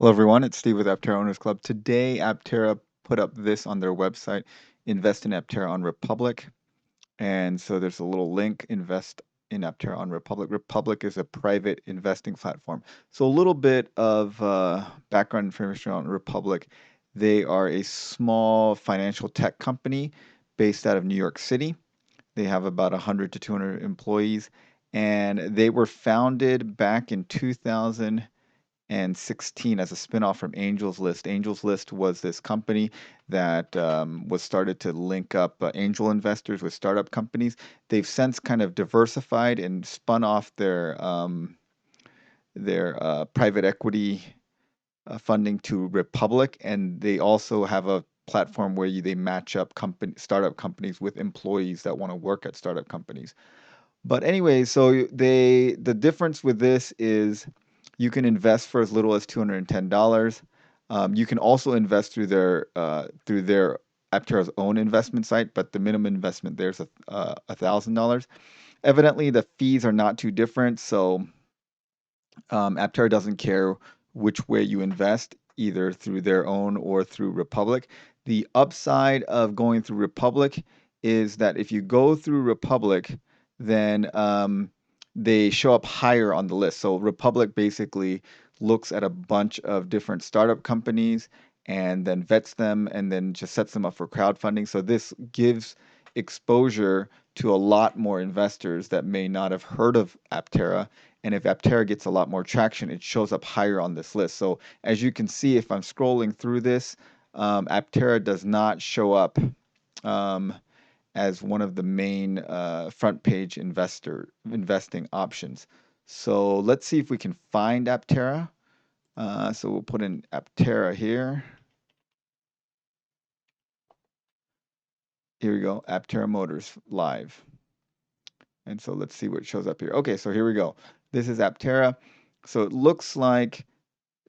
Hello, everyone. It's Steve with Aptera Owners Club. Today, Aptera put up this on their website, Invest in Aptera on Republic. And so there's a little link, Invest in Aptera on Republic. Republic is a private investing platform. So a little bit of background information on Republic. They are a small financial tech company based out of New York City. They have about 100 to 200 employees, and they were founded back in 2016 as a spinoff from Angels List. Angels List was this company that was started to link up angel investors with startup companies. They've since kind of diversified and spun off their private equity funding to Republic, and they also have a platform where they match up startup companies with employees that want to work at startup companies. But anyway, so the difference with this is you can invest for as little as $210. You can also invest through their Aptera's own investment site, but the minimum investment there's $1,000. Evidently, the fees are not too different, so Aptera doesn't care which way you invest, either through their own or through Republic. The upside of going through Republic is that if you go through Republic, then they show up higher on the list. So Republic basically looks at a bunch of different startup companies and then vets them and then just sets them up for crowdfunding. So this gives exposure to a lot more investors that may not have heard of Aptera, and if Aptera gets a lot more traction, it shows up higher on this list. So as you can see, if I'm scrolling through this, Aptera does not show up um, as one of the main front page investing options. So let's see if we can find Aptera. So we'll put in Aptera here. Here we go, Aptera Motors live. And so let's see what shows up here. Okay, so here we go. This is Aptera. So it looks like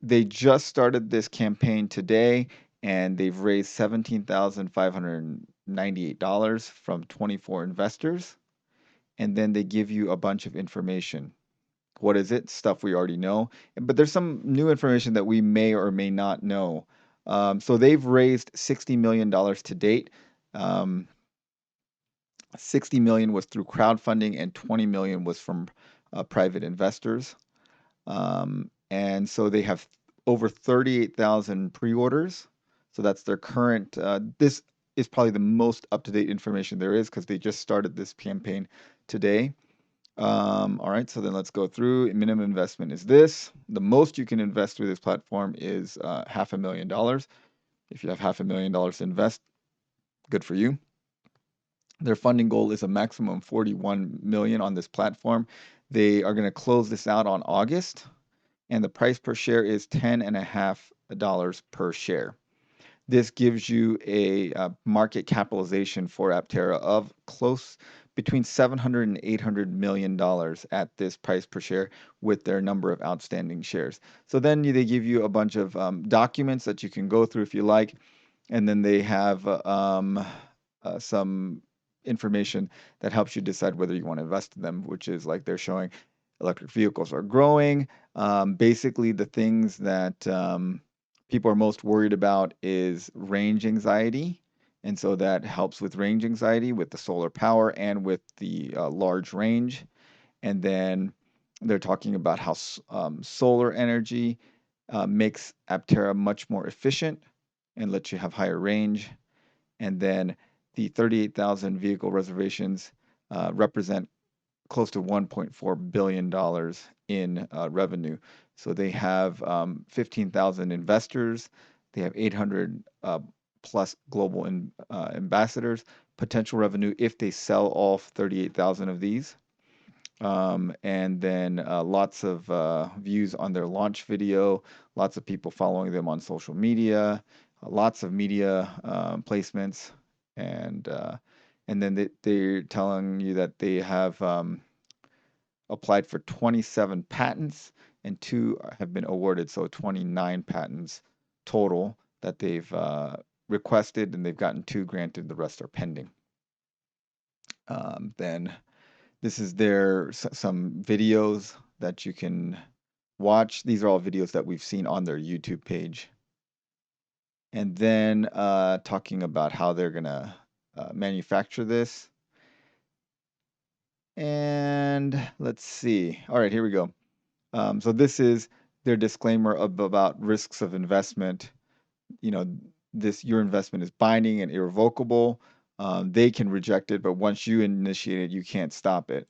they just started this campaign today, and they've raised $17,598 from 24 investors. And then they give you a bunch of information. What is it? Stuff we already know. But there's some new information that we may or may not know. So they've raised $60 million to date. 60 million was through crowdfunding and 20 million was from private investors. And so they have over 38,000 pre-orders. So that's their current. This is probably the most up-to-date information there is because they just started this campaign today. All right, so then let's go through. Minimum investment is this. The most you can invest through this platform is $500,000. If you have $500,000 to invest, good for you. Their funding goal is a maximum 41 million on this platform. They are going to close this out on August, and the price per share is $10.50 per share. This gives you a market capitalization for Aptera of close between 700 and 800 million dollars at this price per share with their number of outstanding shares. So then they give you a bunch of documents that you can go through if you like, and then they have some information that helps you decide whether you want to invest in them, which is like they're showing electric vehicles are growing. Basically, the things that people are most worried about is range anxiety. And so that helps with range anxiety with the solar power and with the large range. And then they're talking about how solar energy makes Aptera much more efficient and lets you have higher range. And then the 38,000 vehicle reservations represent close to $1.4 billion in revenue. So they have 15,000 investors. They have 800 plus global ambassadors. Potential revenue if they sell all 38,000 of these. And then lots of views on their launch video, lots of people following them on social media, lots of media placements, and then they're telling you that they have applied for 27 patents and 2 have been awarded, so 29 patents total that they've requested, and they've gotten 2 granted, the rest are pending. Then this is some videos that you can Watch, these are all videos that we've seen on their YouTube page. And then talking about how they're gonna manufacture this. And let's see. All right, here we go. So this is their disclaimer about risks of investment. You know, this your investment is binding and irrevocable. They can reject it, but once you initiate it, you can't stop it.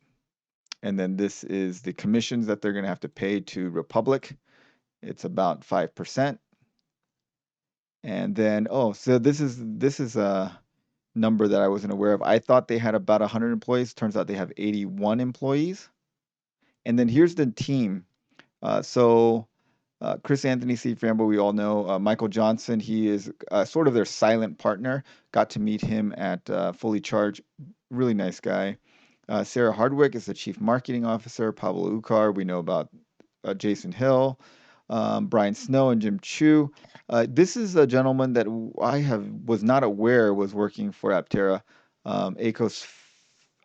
And then this is the commissions that they're going to have to pay to Republic. It's about 5%. And then, oh, so this is a number that I wasn't aware of. I thought they had about 100 employees. Turns out they have 81 employees. And then here's the team. Chris Anthony, Steve Frambo, we all know. Michael Johnson, he is sort of their silent partner. Got to meet him at Fully Charged. Really nice guy. Sarah Hardwick is the chief marketing officer. Pablo Ucar, we know about Jason Hill, Brian Snow, and Jim Chu. This is a gentleman that I was not aware was working for Aptera. Akos,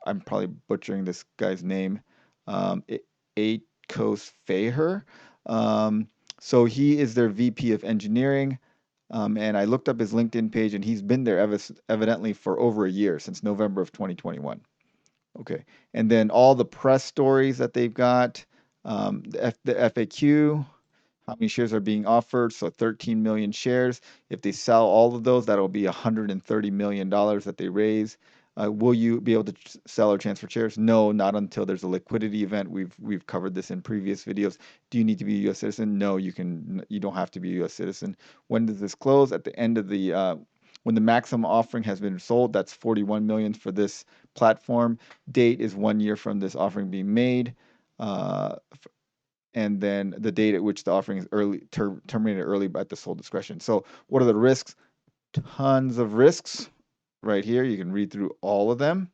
I'm probably butchering this guy's name. Akos Faher. Um, so he is their VP of engineering. And I looked up his LinkedIn page, and he's been there evidently for over a year, since November of 2021. Okay. And then all the press stories that they've got, the FAQ, how many shares are being offered? So 13 million shares. If they sell all of those, that'll be $130 million that they raise. Will you be able to sell or transfer shares? No, not until there's a liquidity event. We've covered this in previous videos. Do you need to be a U.S. citizen? No, you don't have to be a U.S. citizen. When does this close? At the end of the when the maximum offering has been sold, that's 41 million for this platform. Date is 1 year from this offering being made. And then the date at which the offering is terminated early at the sole discretion. So what are the risks? Tons of risks right here. You can read through all of them.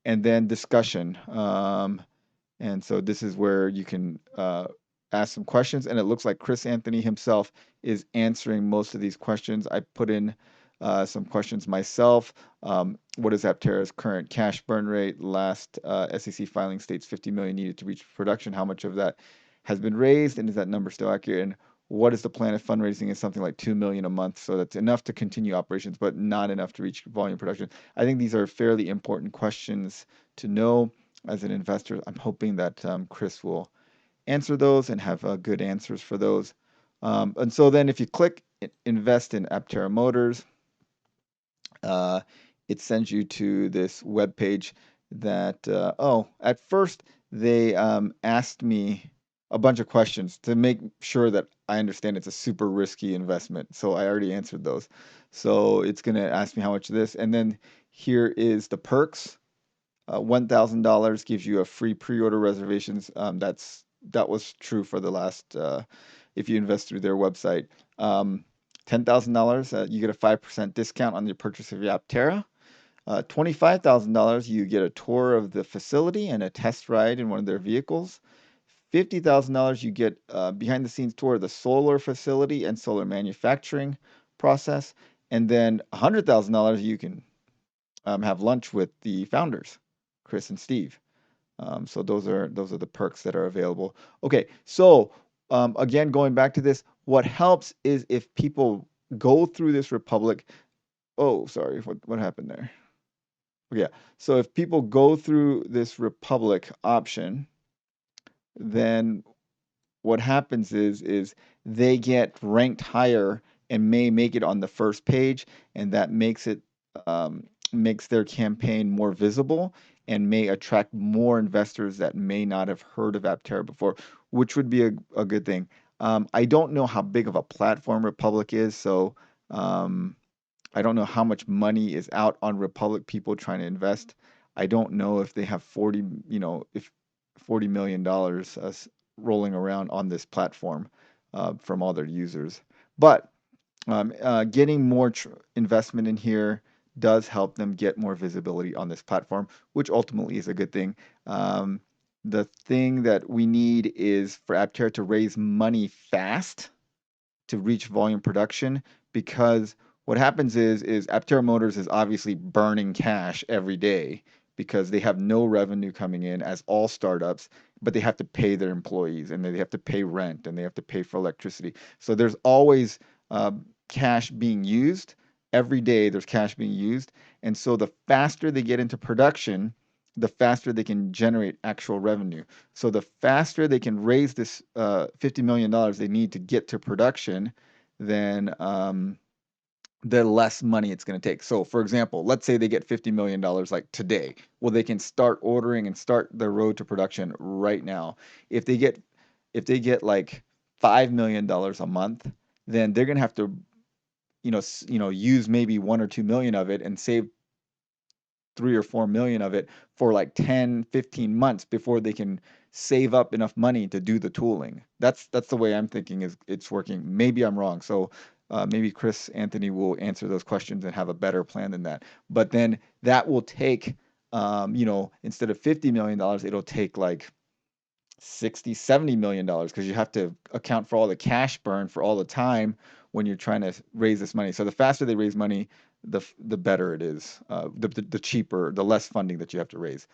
And then discussion. And so this is where you can ask some questions. And it looks like Chris Anthony himself is answering most of these questions. I put in some questions myself. What is Aptera's current cash burn rate? Last SEC filing states 50 million needed to reach production. How much of that has been raised, and is that number still accurate? And what is the plan of fundraising? Is something like 2 million a month, so that's enough to continue operations, but not enough to reach volume production. I think these are fairly important questions to know as an investor. I'm hoping that Chris will answer those and have good answers for those. And so then if you click invest in Aptera Motors, uh, it sends you to this web page that, at first they asked me a bunch of questions to make sure that I understand it's a super risky investment. So I already answered those. So it's going to ask me how much of this. And then here is the perks. $1,000 gives you a free pre-order reservations. That was true for the last if you invest through their website. $10,000, you get a 5% discount on your purchase of your Aptera. $25,000, you get a tour of the facility and a test ride in one of their vehicles. $50,000, you get behind the scenes tour of the solar facility and solar manufacturing process. And then $100,000, you can have lunch with the founders, Chris and Steve. So those are the perks that are available. Okay, so again, going back to this, what helps is if people go through this Republic. Oh, sorry, what happened there? Yeah, so if people go through this Republic option, then what happens is they get ranked higher and may make it on the first page, and that makes their campaign more visible and may attract more investors that may not have heard of Aptera before, which would be a good thing. I don't know how big of a platform Republic is, so I don't know how much money is out on Republic people trying to invest. I don't know if they have 40 million dollars rolling around on this platform from all their users. But getting more investment in here does help them get more visibility on this platform, which ultimately is a good thing. The thing that we need is for Aptera to raise money fast to reach volume production, because what happens is Aptera Motors is obviously burning cash every day because they have no revenue coming in as all startups, but they have to pay their employees and they have to pay rent and they have to pay for electricity. So there's always cash being used. Every day there's cash being used. And so the faster they get into production, the faster they can generate actual revenue. So the faster they can raise this $50 million they need to get to production, then the less money it's going to take. So, for example, let's say they get $50 million like today. Well, they can start ordering and start their road to production right now. If they get like $5 million a month, then they're going to have to, use maybe 1 or 2 million of it and save 3 or 4 million of it for like 10, 15 months before they can save up enough money to do the tooling. That's the way I'm thinking is it's working. Maybe I'm wrong. So maybe Chris Anthony will answer those questions and have a better plan than that. But then that will take, instead of $50 million, it'll take like 60, $70 million because you have to account for all the cash burn for all the time when you're trying to raise this money. So the faster they raise money, the better it is. The cheaper, the less funding that you have to raise.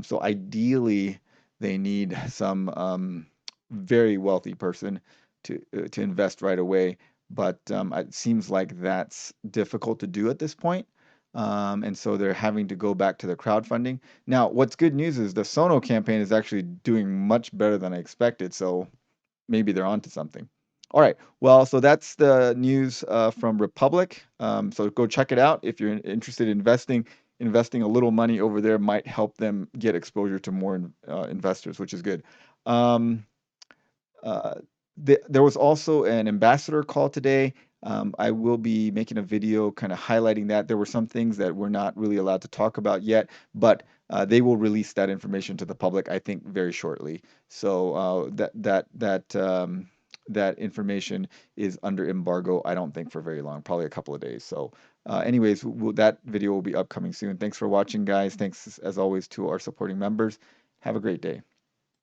So ideally, they need some very wealthy person to invest right away. But it seems like that's difficult to do at this point. And so they're having to go back to the crowdfunding. Now, what's good news is the Sono campaign is actually doing much better than I expected, so maybe they're onto something. All right, well, so that's the news from Republic. So go check it out if you're interested in investing. Investing a little money over there might help them get exposure to more investors, which is good. Um, uh, there was also an ambassador call today. I will be making a video kind of highlighting that. There were some things that we're not really allowed to talk about yet, but they will release that information to the public, I think, very shortly. So that information is under embargo, I don't think for very long, probably a couple of days. So anyways, that video will be upcoming soon. Thanks for watching, guys. Thanks, as always, to our supporting members. Have a great day.